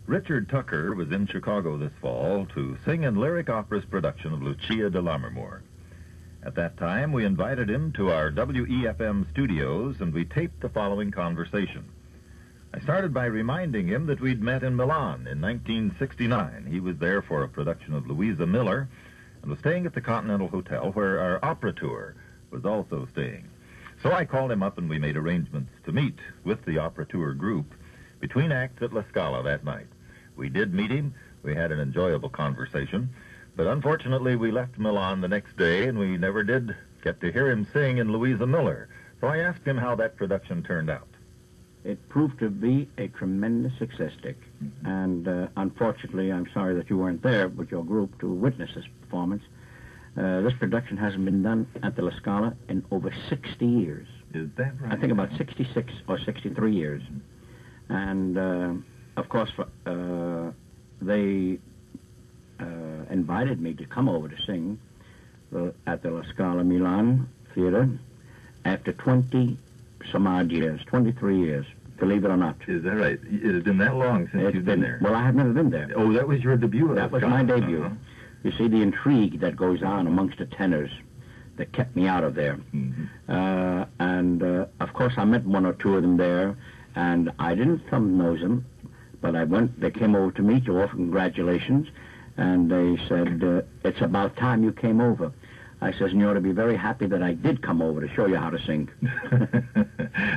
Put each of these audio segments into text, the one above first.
Richard Tucker was in Chicago this fall to sing in Lyric Opera's production of Lucia de Lammermoor. At that time, we invited him to our WEFM studios, and we taped the following conversation. I started by reminding him that we'd met in Milan in 1969. He was there for a production of Louisa Miller and was staying at the Continental Hotel, where our opera tour was also staying. So I called him up and we made arrangements to meet with the opera tour group between acts at La Scala that night. We did meet him. We had an enjoyable conversation. But unfortunately, we left Milan the next day, and we never did get to hear him sing in Louisa Miller. So I asked him how that production turned out. It proved to be a tremendous success, Dick. And unfortunately, I'm sorry that you weren't there with your group to witness this performance. This production hasn't been done at the La Scala in over 60 years. Is that right? I think about 66 or 63 years. And, of course, they invited me to come over to sing at the La Scala Milan Theater after 20-some-odd years, 23 years, believe it or not. Is that right? It has been that long since you've been there? Well, I have never been there. Oh, that was your debut at That La was Scala. my debut. You see, the intrigue that goes on amongst the tenors that kept me out of there. Of course, I met one or two of them there, and I didn't thumb nose them, but they came over to me to offer congratulations, and they said, it's about time you came over. I says, and you ought to be very happy that I did come over to show you how to sing.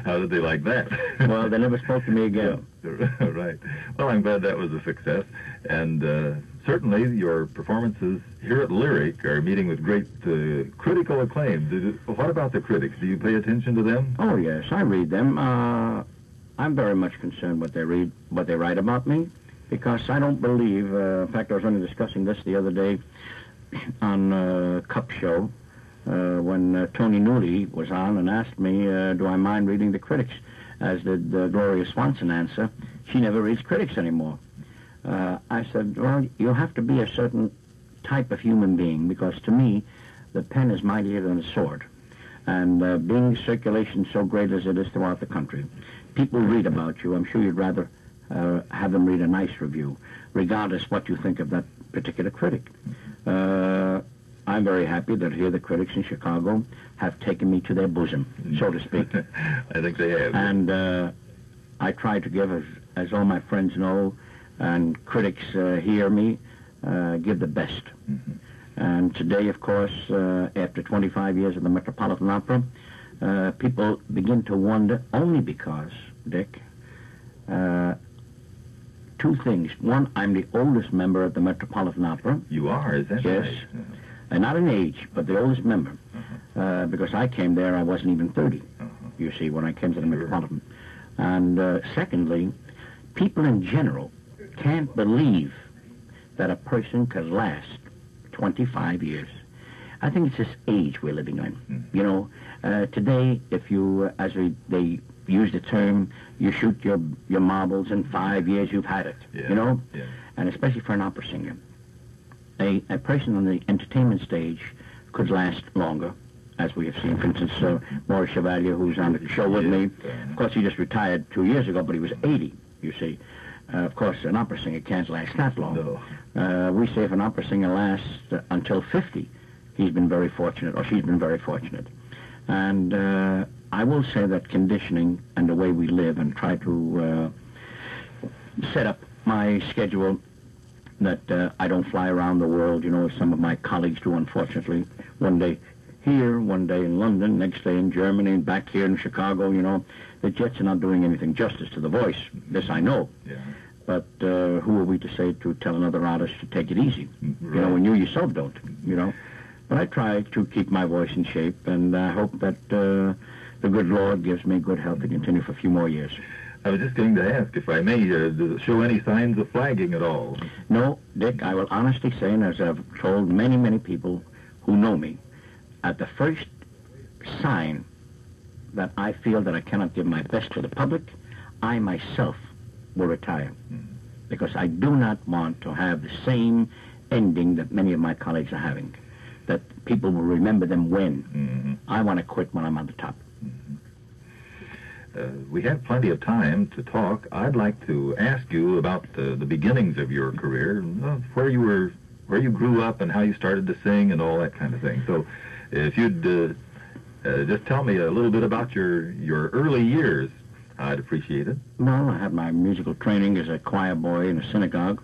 How did they like that? Well, they never spoke to me again. Yeah, right. Well, I'm glad that was a success. And certainly your performances here at Lyric are meeting with great critical acclaim. What about the critics? Do you pay attention to them? Oh, yes, I read them. I'm very much concerned what they write about me, because I don't believe, in fact, I was only discussing this the other day on a Cup show when Tony Newley was on and asked me, do I mind reading the critics? As did Gloria Swanson answer, she never reads critics anymore. I said, well, you have to be a certain type of human being, because to me, the pen is mightier than a sword. And being circulation so great as it is throughout the country, people read about you. I'm sure you'd rather have them read a nice review, regardless what you think of that particular critic. I'm very happy that here the critics in Chicago have taken me to their bosom, so to speak. I think they have. And I try to give, as all my friends know, and critics hear me, give the best. And today, of course, after 25 years of the Metropolitan Opera, people begin to wonder, only because, Dick, two things. One, I'm the oldest member of the Metropolitan Opera. You are, is that yes. right? Yes. And not in age, but the oldest member. Because I came there, I wasn't even 30, you see, when I came to the Metropolitan. And secondly, people in general can't believe that a person could last 25 years. I think it's this age we're living in. You know, today, if you, they use the term, you shoot your marbles in 5 years, you've had it, you know? Yeah. And especially for an opera singer. A person on the entertainment stage could last longer, as we have seen. For instance, Maurice Chevalier, who's on the show with me. Of course, he just retired 2 years ago, but he was 80, you see. Of course, an opera singer can't last that long. No. We say if an opera singer lasts until 50, he's been very fortunate, or she's been very fortunate. And I will say that conditioning and the way we live and try to set up my schedule, that I don't fly around the world, you know, as some of my colleagues do, unfortunately. One day here, one day in London, next day in Germany, and back here in Chicago, you know. The jets are not doing anything justice to the voice. This I know. Yeah. But who are we to say to tell another artist to take it easy? Right. You know, when you yourself don't, you know. But I try to keep my voice in shape, and I hope that the good Lord gives me good health to continue for a few more years. I was just going to ask, if I may, does it show any signs of flagging at all? No, Dick, I will honestly say, and as I've told many, many people who know me, at the first sign that I feel that I cannot give my best to the public, I myself will retire. Because I do not want to have the same ending that many of my colleagues are having, that people will remember them when. I want to quit when I'm on the top. we have plenty of time to talk. I'd like to ask you about the beginnings of your career, where you grew up and how you started to sing and all that kind of thing. So if you'd just tell me a little bit about your early years, I'd appreciate it. Well, I had my musical training as a choir boy in a synagogue,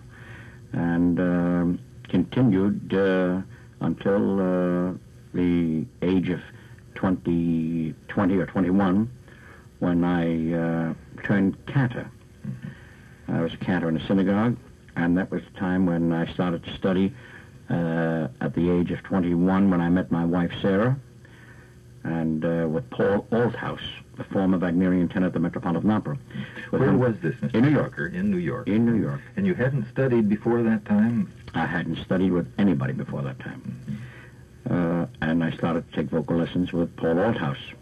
and continued until the age of 20 or 21, when I turned cantor. I was a cantor in a synagogue, and that was the time when I started to study at the age of 21, when I met my wife Sarah, and with Paul Althouse, the former Wagnerian tenor at the Metropolitan Opera. Where was this, Mr. In New York. Tucker? In New York. In New York. And you hadn't studied before that time? I hadn't studied with anybody before that time. And I started to take vocal lessons with Paul Althouse.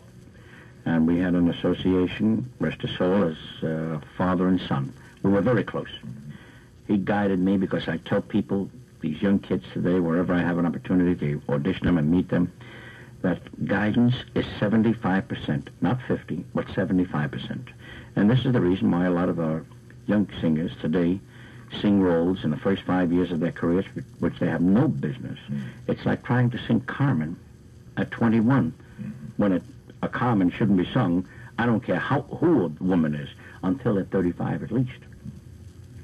And we had an association, rest his soul, as father and son. We were very close. He guided me, because I tell people, these young kids today, wherever I have an opportunity to audition them and meet them, that guidance is 75%, not 50, but 75%. And this is the reason why a lot of our young singers today sing roles in the first 5 years of their careers, which they have no business. It's like trying to sing Carmen at 21, when a Carmen shouldn't be sung, I don't care who a woman is, until at 35 at least,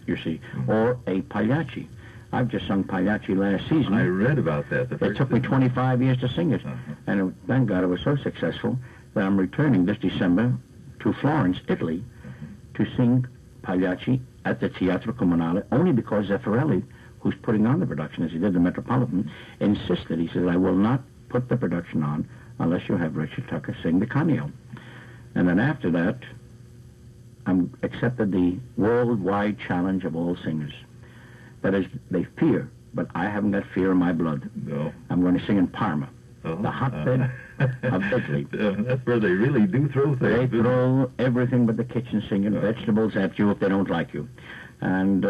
you see. Or a Pagliacci. I've just sung Pagliacci last season. I read about that. It took me 25 years to sing it. And thank God it was so successful that I'm returning this December to Florence, Italy, to sing Pagliacci at the Teatro Comunale, only because Zeffirelli, who's putting on the production, as he did the Metropolitan, insisted. He said, I will not put the production on unless you have Richard Tucker sing the cameo. And then after that, I accepted the worldwide challenge of all singers. That is, they fear, but I haven't got fear in my blood. No. I'm going to sing in Parma, the hotbed of Italy. That's where they really do throw things. They throw everything but the kitchen singing, vegetables at you if they don't like you. And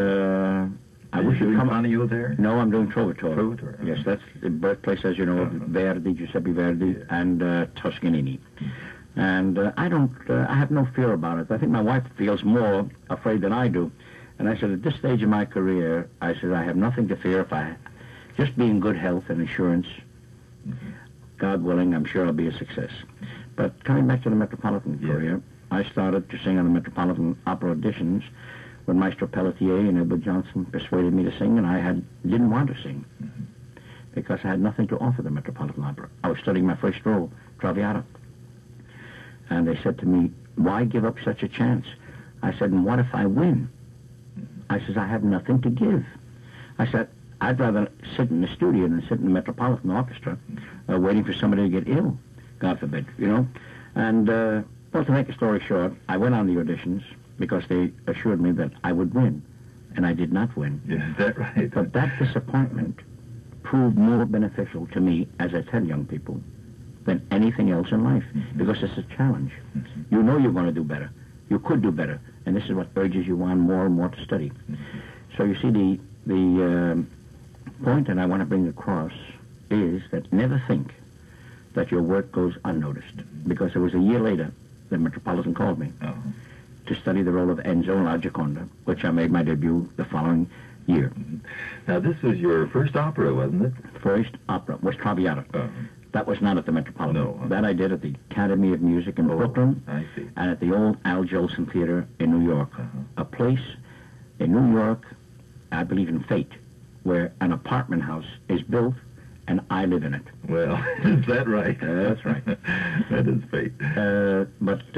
I wish you'd come. On you there? No, I'm doing Trovatore. Trovatore. Yes, that's the birthplace, as you know, of Verdi, Giuseppe Verdi, and Toscanini. And I have no fear about it. I think my wife feels more afraid than I do. And I said, at this stage of my career, I said, I have nothing to fear. If I just be in good health and insurance, God willing, I'm sure I'll be a success. But coming back to the Metropolitan career, I started to sing on the Metropolitan Opera auditions when Maestro Pelletier and Edward Johnson persuaded me to sing, and I didn't want to sing because I had nothing to offer the Metropolitan Opera. I was studying my first role, Traviata. And they said to me, why give up such a chance? I said, and what if I win? I said, I have nothing to give. I said, I'd rather sit in the studio than sit in the Metropolitan Orchestra waiting for somebody to get ill, God forbid, you know. And, well, to make a story short, I went on the auditions because they assured me that I would win, and I did not win. Is that right? But that disappointment proved more beneficial to me, as I tell young people, than anything else in life, because it's a challenge. You know you're going to do better. You could do better, and this is what urges you on more and more to study. So you see, the point that I want to bring across is that never think that your work goes unnoticed, because it was a year later that Metropolitan called me to study the role of Enzo in La Gioconda, which I made my debut the following year. Now, this was your first opera, wasn't it? First opera was Traviata. That was not at the Metropolitan. No. That I did at the Academy of Music in Brooklyn. I see. And at the old Al Jolson Theater in New York. A place in New York, I believe in fate, where an apartment house is built and I live in it. Well, is that right? That's right. That is fate. But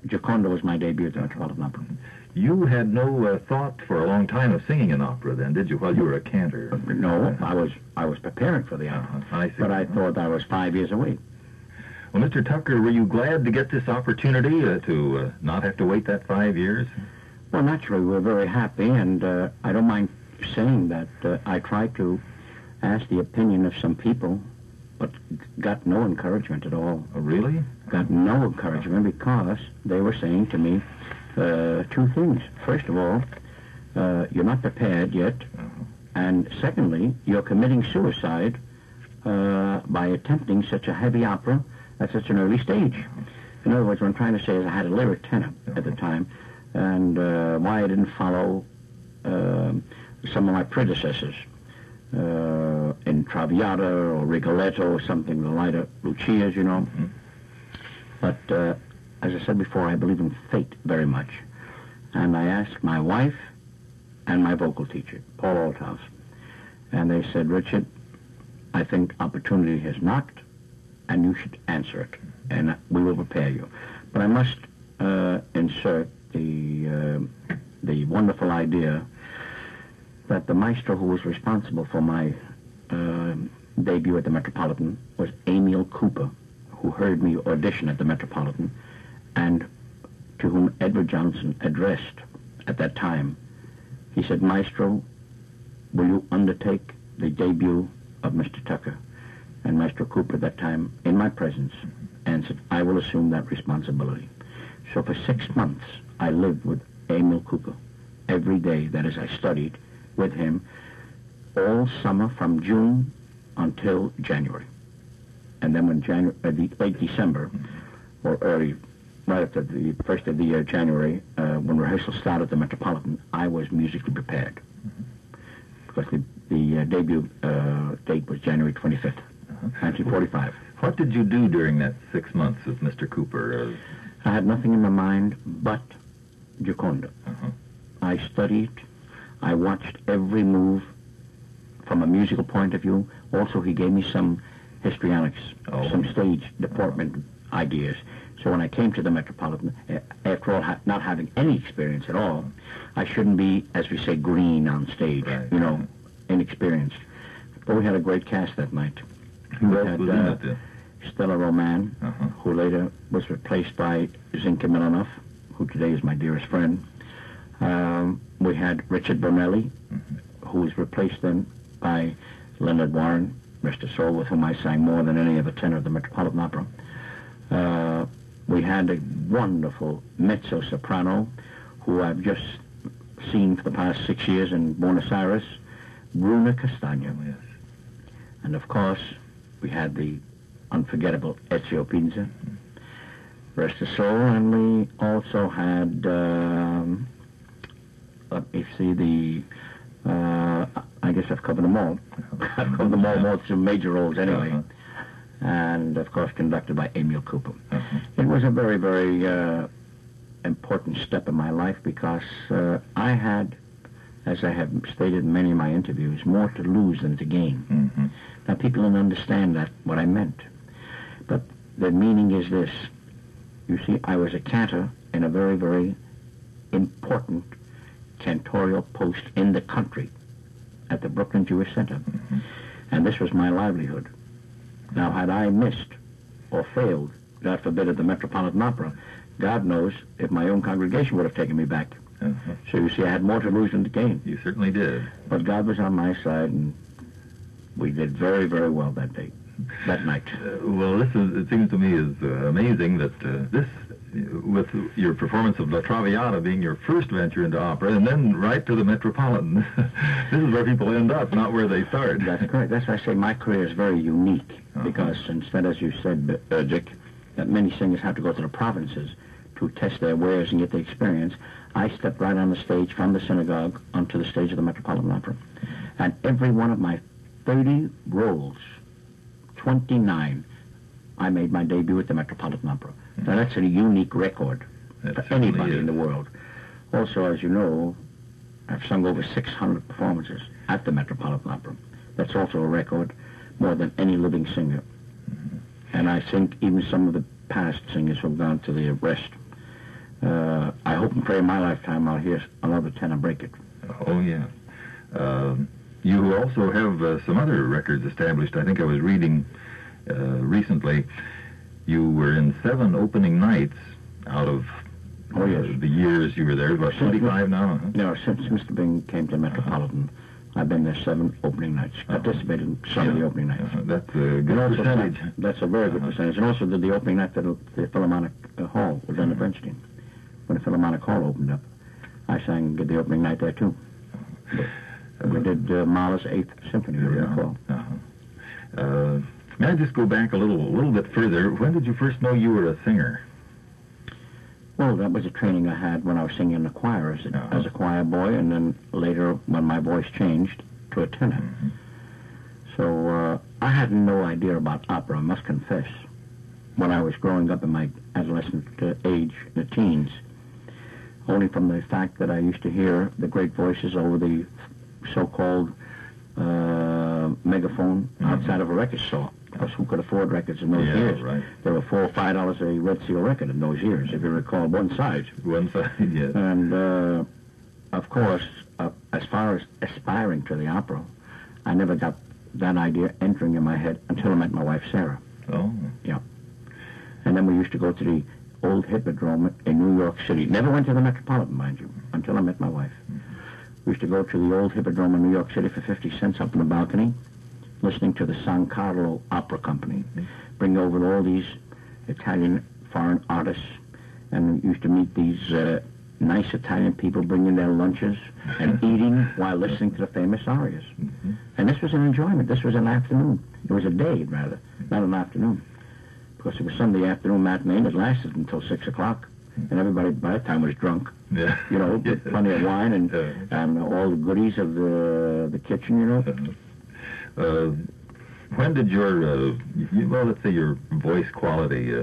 Gioconda was my debut at the Metropolitan Opera. You had no thought for a long time of singing an opera then, did you, while you were a cantor? No, I was preparing for the opera. I see. But I thought I was 5 years away. Well, Mr. Tucker, were you glad to get this opportunity to not have to wait that 5 years? Well, naturally, we're very happy, and I don't mind saying that I tried to ask the opinion of some people, but got no encouragement at all. Oh, really? Got no encouragement because they were saying to me two things. First of all, you're not prepared yet, and secondly, you're committing suicide by attempting such a heavy opera at such an early stage. In other words, what I'm trying to say is I had a lyric tenor at the time, and why I didn't follow some of my predecessors in Traviata or Rigoletto or something, the lighter Lucias, you know. Mm-hmm. But as I said before, I believe in fate very much. And I asked my wife and my vocal teacher, Paul Althouse, and they said, Richard, I think opportunity has knocked, and you should answer it, and we will prepare you. But I must insert the wonderful idea that the maestro who was responsible for my debut at the Metropolitan was Emil Cooper, who heard me audition at the Metropolitan, and to whom Edward Johnson addressed at that time. He said, Maestro, will you undertake the debut of Mr. Tucker? And Maestro Cooper at that time, in my presence, answered, I will assume that responsibility. So for 6 months, I lived with Emil Cooper every day. That is, I studied with him all summer from June until January. And then when late December, or early, right after the first of the year, January, when rehearsal started at the Metropolitan, I was musically prepared. Because the debut date was January 25th, 1945. What did you do during that 6 months with Mr. Cooper? I had nothing in my mind but Gioconda. I studied. I watched every move from a musical point of view. Also, he gave me some histrionics, some stage deportment ideas. So when I came to the Metropolitan, after all, not having any experience at all, I shouldn't be, as we say, green on stage, you know, inexperienced. But we had a great cast that night. Who else was in it? Stella Roman, who later was replaced by Zinka Milanov, who today is my dearest friend. We had Richard Bernelli, who was replaced then by Leonard Warren, rest his soul, with whom I sang more than any other tenor of the Metropolitan Opera. We had a wonderful mezzo-soprano, who I've just seen for the past 6 years in Buenos Aires, Bruna Castagno. Yes. And of course, we had the unforgettable Ezio Pinza, rest his soul, and we also had, let me see, I guess I've covered them all. I've covered them all, more some major roles anyway. And, of course, conducted by Emil Cooper. It was a very, very important step in my life because I had, as I have stated in many of my interviews, more to lose than to gain. Now, people don't understand that, what I meant. But the meaning is this. You see, I was a cantor in a very, very important cantorial post in the country at the Brooklyn Jewish Center. And this was my livelihood. Now, had I missed or failed, God forbid, at the Metropolitan Opera, God knows if my own congregation would have taken me back. So you see, I had more to lose than to gain. You certainly did. But God was on my side, and we did very, very well that day, that night. Well, it seems to me is amazing that this, with your performance of La Traviata being your first venture into opera, and then right to the Metropolitan, this is where people end up, not where they start. That's correct. That's why I say my career is very unique, because instead, as you said, Dick, that many singers have to go to the provinces to test their wares and get the experience, I stepped right on the stage from the synagogue onto the stage of the Metropolitan Opera. And every one of my 30 roles, 29, I made my debut at the Metropolitan Opera. Now, that's a unique record for anybody in the world. Also, as you know, I've sung over 600 performances at the Metropolitan Opera. That's also a record, more than any living singer. And I think even some of the past singers who have gone to the rest. I hope and pray in my lifetime I'll hear another tenor break it. Oh, yeah. You also have some other records established. I think I was reading recently. You were in 7 opening nights out of the years you were there. About 25 now? No, since Mr. Bing came to Metropolitan, I've been there 7 opening nights. Participated in some of the opening nights. That's a good percentage. That's a very good percentage. And also did the opening night at the Philharmonic Hall with Leonard Bernstein. When the Philharmonic Hall opened up, I sang the opening night there too. We did Mahler's 8th Symphony, you recall. May I just go back a little bit further? When did you first know you were a singer? Well, that was a training I had when I was singing in the choir as a choir boy, and then later when my voice changed to a tenor. So I had no idea about opera, I must confess, when I was growing up in my adolescent age, the teens. Only from the fact that I used to hear the great voices over the so-called megaphone outside of a record store. Because who could afford records in those years? Right. There were $4 or $5 a Red Seal record in those years, if you recall, one side. One side, yes. And, of course, as far as aspiring to the opera, I never got that idea entering in my head until I met my wife, Sarah. Oh. Yeah. And then we used to go to the old Hippodrome in New York City. Never went to the Metropolitan, mind you, until I met my wife. We used to go to the old Hippodrome in New York City for 50 cents up in the balcony, listening to the San Carlo Opera Company, bring over all these Italian foreign artists, and we used to meet these nice Italian people bringing their lunches and eating while listening to the famous arias. And this was an enjoyment. This was an afternoon. It was a day, rather, not an afternoon. Because it was Sunday afternoon matinee, and it lasted until 6 o'clock. And everybody by that time was drunk. Yeah. You know, with plenty of wine and all the goodies of the kitchen, you know. When did your, well, let's say your voice quality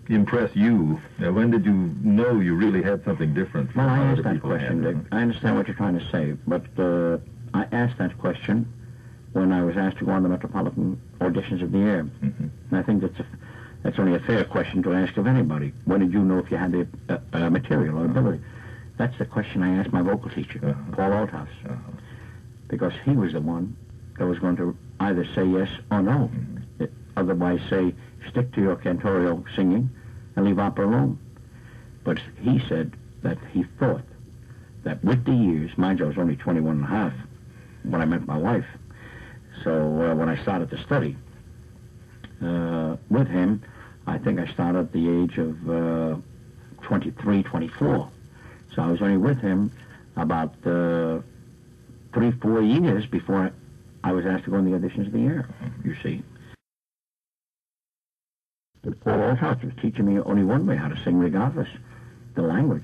impress you? When did you know you really had something different from I other asked that people question, had? Dick. I understand what you're trying to say, but I asked that question when I was asked to go on the Metropolitan auditions of the year. And I think that's only a fair question to ask of anybody. When did you know if you had the material or ability? That's the question I asked my vocal teacher, Paul Althouse, because he was the one that was going to either say yes or no. Otherwise say, stick to your cantorial singing and leave opera alone. But he said that he thought that with the years, mind you, I was only 21 and a half when I met my wife. So when I started to study with him, I think I started at the age of 23, 24. So I was only with him about 3-4 years before I was asked to go in the auditions of the year, you see. Paul Althouse was teaching me only one way how to sing regardless, the language.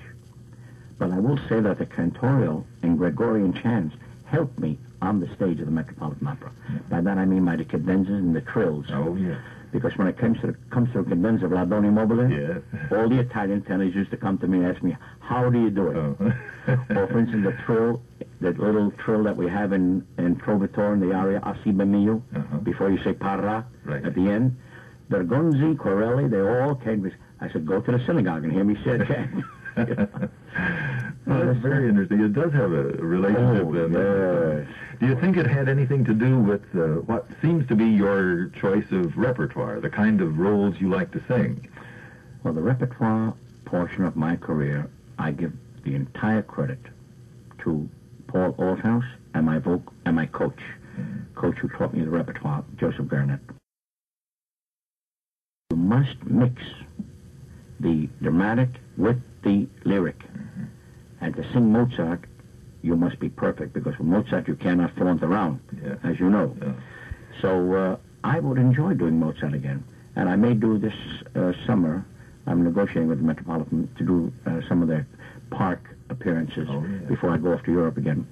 But I will say that the cantorial and Gregorian chants helped me on the stage of the Metropolitan Opera. By that I mean by the cadenzas and the trills. Oh, yeah. Because when it comes to the cadenza of La Donna Mobile, all the Italian tenors used to come to me and ask me, how do you do it? Or for instance, the trill, that little trill that we have in Trovatore in the aria Asiba Mio, before you say parra at the end. Bergonzi, Corelli, they all came. I said, go to the synagogue and hear me say it again. Well, that's very interesting. It does have a relationship. Do you think it had anything to do with what seems to be your choice of repertoire, the kind of roles you like to sing? Well, the repertoire portion of my career, I give the entire credit to Paul Althouse and my coach, coach who taught me the repertoire, Joseph Garnett. You must mix the dramatic with the lyric. And to sing Mozart, you must be perfect, because with Mozart you cannot flaunt around, as you know. So I would enjoy doing Mozart again. And I may do this summer. I'm negotiating with the Metropolitan to do some of their park appearances before I go off to Europe again.